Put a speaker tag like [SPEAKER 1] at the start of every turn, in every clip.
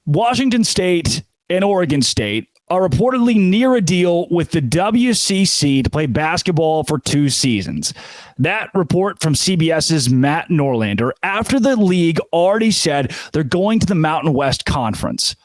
[SPEAKER 1] Washington State and Oregon State are reportedly near a deal with the WCC to play basketball for 2 seasons. That report from CBS's Matt Norlander after the league already said they're going to the Mountain West Conference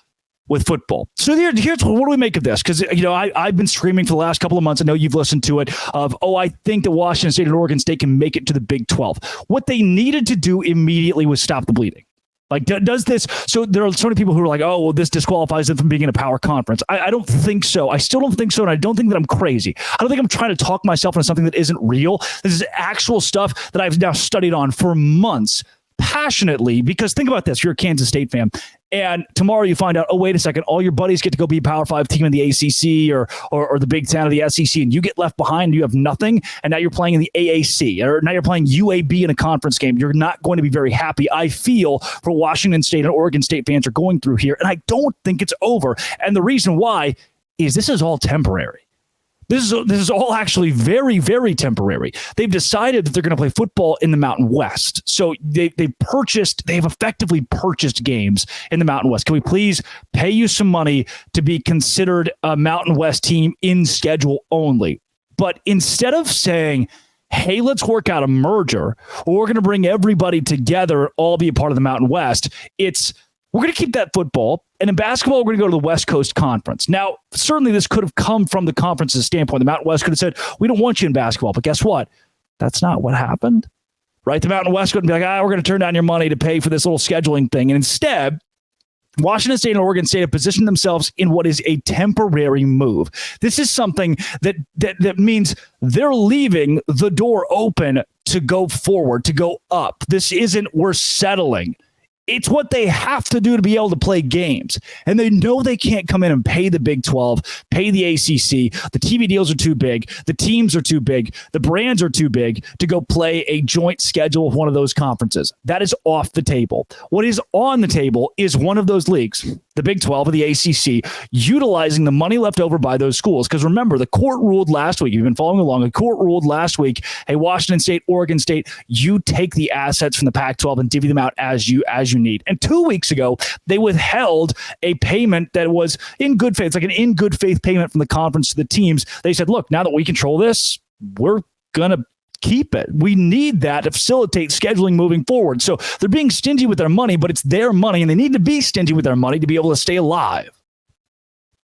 [SPEAKER 1] with football. So here's what do we make of this? Because I've been screaming for the last couple of months. I know you've listened to it. I think that Washington State and Oregon State can make it to the Big 12. What they needed to do immediately was stop the bleeding. Like, does this? So there are so many people who are like, oh, well, this disqualifies them from being in a power conference. I don't think so. I still don't think so. And I don't think that I'm crazy. I don't think I'm trying to talk myself into something that isn't real. This is actual stuff that I've now studied on for months passionately, because think about this. You're a Kansas State fan. And tomorrow you find out, oh, wait a second, all your buddies get to go be a Power 5 team in the ACC or the Big Ten or the SEC, and you get left behind, you have nothing, and now you're playing in the AAC, or now you're playing UAB in a conference game. You're not going to be very happy. I feel for Washington State and Oregon State fans are going through here, and I don't think it's over. And the reason why is this is all temporary. This is all actually very, very temporary. They've decided that they're going to play football in the Mountain West. So they've effectively purchased games in the Mountain West. Can we please pay you some money to be considered a Mountain West team in schedule only? But instead of saying, hey, let's work out a merger, or we're going to bring everybody together, all be a part of the Mountain West, we're going to keep that football. And in basketball, we're going to go to the West Coast Conference. Now, certainly this could have come from the conference's standpoint. The Mountain West could have said, we don't want you in basketball. But guess what? That's not what happened, right? The Mountain West couldn't be like, we're going to turn down your money to pay for this little scheduling thing. And instead, Washington State and Oregon State have positioned themselves in what is a temporary move. This is something that means they're leaving the door open to go forward, to go up. This isn't we're settling. It's what they have to do to be able to play games. And they know they can't come in and pay the Big 12, pay the ACC. The TV deals are too big. The teams are too big. The brands are too big to go play a joint schedule with one of those conferences. That is off the table. What is on the table is one of those leagues, the Big 12 or the ACC, utilizing the money left over by those schools. Because remember, the court ruled last week, you've been following along, the court ruled last week, hey, Washington State, Oregon State, you take the assets from the Pac-12 and divvy them out as you need. And 2 weeks ago, they withheld a payment that was in good faith. It's like an in good faith payment from the conference to the teams. They said, look, now that we control this, we're going to keep it. We need that to facilitate scheduling moving forward. So they're being stingy with their money, but it's their money, and they need to be stingy with their money to be able to stay alive.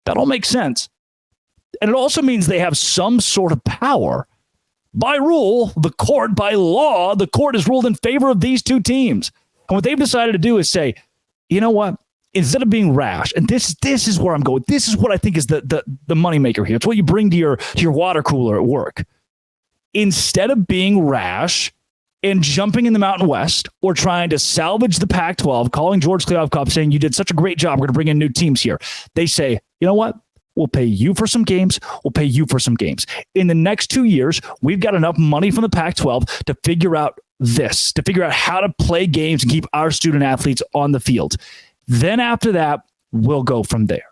[SPEAKER 1] That all makes sense. And it also means they have some sort of power. By rule, by law, the court has ruled in favor of these two teams. And what they've decided to do is say, you know what? Instead of being rash, and this is where I'm going. This is what I think is the moneymaker here. It's what you bring to your water cooler at work. Instead of being rash and jumping in the Mountain West or trying to salvage the Pac-12, calling George Kliavkoff saying you did such a great job, we're going to bring in new teams here. They say, you know what? We'll pay you for some games. We'll pay you for some games. In the next 2 years, we've got enough money from the Pac-12 to figure out how to play games and keep our student athletes on the field. Then after that, we'll go from there.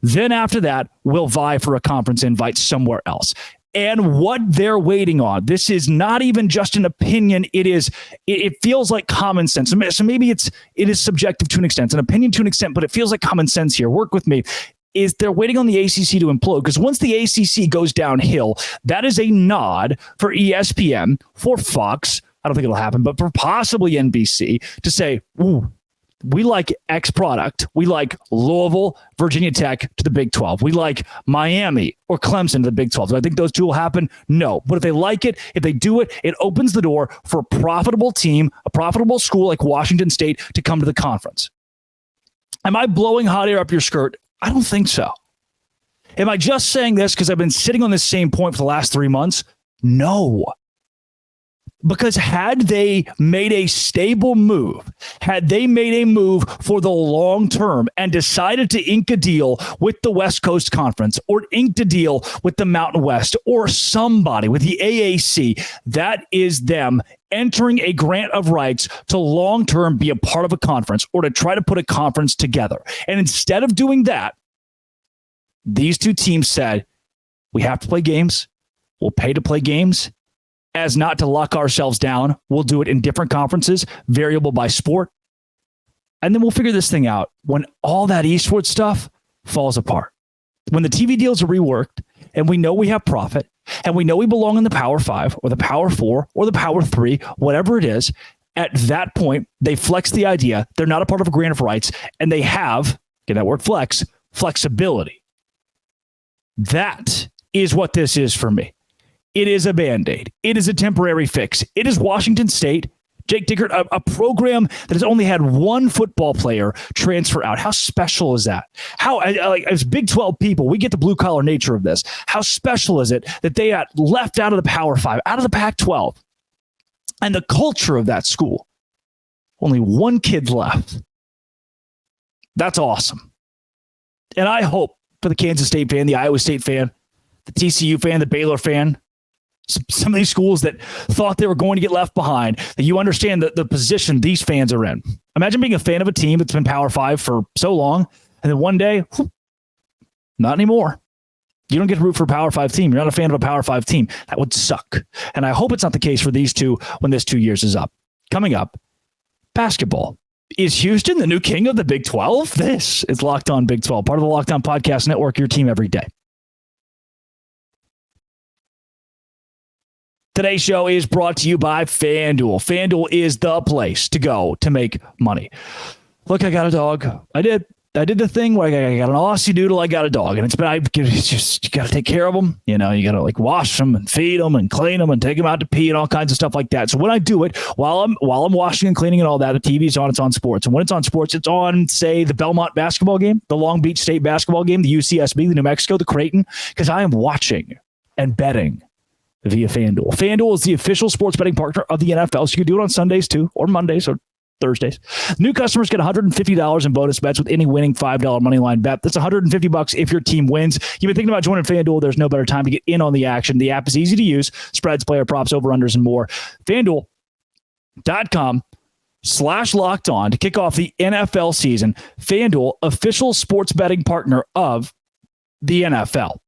[SPEAKER 1] Then after that, we'll vie for a conference invite somewhere else. And what they're waiting on, this is not even just an opinion. It feels like common sense. So maybe it is subjective to an extent, an opinion to an extent, but it feels like common sense here. Work with me. Is they're waiting on the ACC to implode, because once the ACC goes downhill, that is a nod for ESPN, for Fox, I don't think it'll happen, but for possibly NBC to say, ooh, we like X product. We like Louisville, Virginia Tech to the Big 12. We like Miami or Clemson to the Big 12. Do I think those two will happen? No. But if they like it, if they do it, it opens the door for a profitable team, a profitable school like Washington State to come to the conference. Am I blowing hot air up your skirt? I don't think so. Am I just saying this because I've been sitting on this same point for the last 3 months? No. Because had they made a stable move, had they made a move for the long term and decided to ink a deal with the West Coast Conference or inked a deal with the Mountain West or somebody with the AAC, that is them entering a grant of rights to long-term be a part of a conference or to try to put a conference together. And instead of doing that, these two teams said, we have to play games. We'll pay to play games. As not to lock ourselves down, we'll do it in different conferences, variable by sport. And then we'll figure this thing out when all that esports stuff falls apart. When the TV deals are reworked and we know we have profit and we know we belong in the Power 5 or the Power 4 or the Power 3, whatever it is, at that point, they flex the idea. They're not a part of a grant of rights and they have, get that word flex, flexibility. That is what this is for me. It is a Band-Aid. It is a temporary fix. It is Washington State. Jake Dickert, a program that has only had one football player transfer out. How special is that? How, as Big 12 people, we get the blue-collar nature of this. How special is it that they got left out of the Power 5, out of the Pac-12, and the culture of that school? Only one kid left. That's awesome. And I hope for the Kansas State fan, the Iowa State fan, the TCU fan, the Baylor fan, some of these schools that thought they were going to get left behind, that you understand the position these fans are in. Imagine being a fan of a team that's been Power 5 for so long, and then one day, not anymore. You don't get to root for a Power 5 team. You're not a fan of a Power 5 team. That would suck. And I hope it's not the case for these two when this 2 years is up. Coming up, basketball. Is Houston the new king of the Big 12? This is Locked On Big 12, part of the Locked On Podcast Network, your team every day. Today's show is brought to you by FanDuel. FanDuel is the place to go to make money. Look, I got a dog. I did the thing where I got an Aussie Doodle. I got a dog, and it's just you got to take care of them. You know, you got to like wash them and feed them and clean them and take them out to pee and all kinds of stuff like that. So when I do it, while I'm washing and cleaning and all that, the TV's on. It's on sports, and when it's on sports, it's on, say, the Belmont basketball game, the Long Beach State basketball game, the UCSB, the New Mexico, the Creighton, because I am watching and betting via FanDuel. FanDuel is the official sports betting partner of the NFL, so you can do it on Sundays too, or Mondays, or Thursdays. New customers get $150 in bonus bets with any winning $5 money line bet. That's $150 if your team wins. You've been thinking about joining FanDuel. There's no better time to get in on the action. The app is easy to use. Spreads, player props, over-unders, and more. FanDuel.com/locked on to kick off the NFL season. FanDuel, official sports betting partner of the NFL.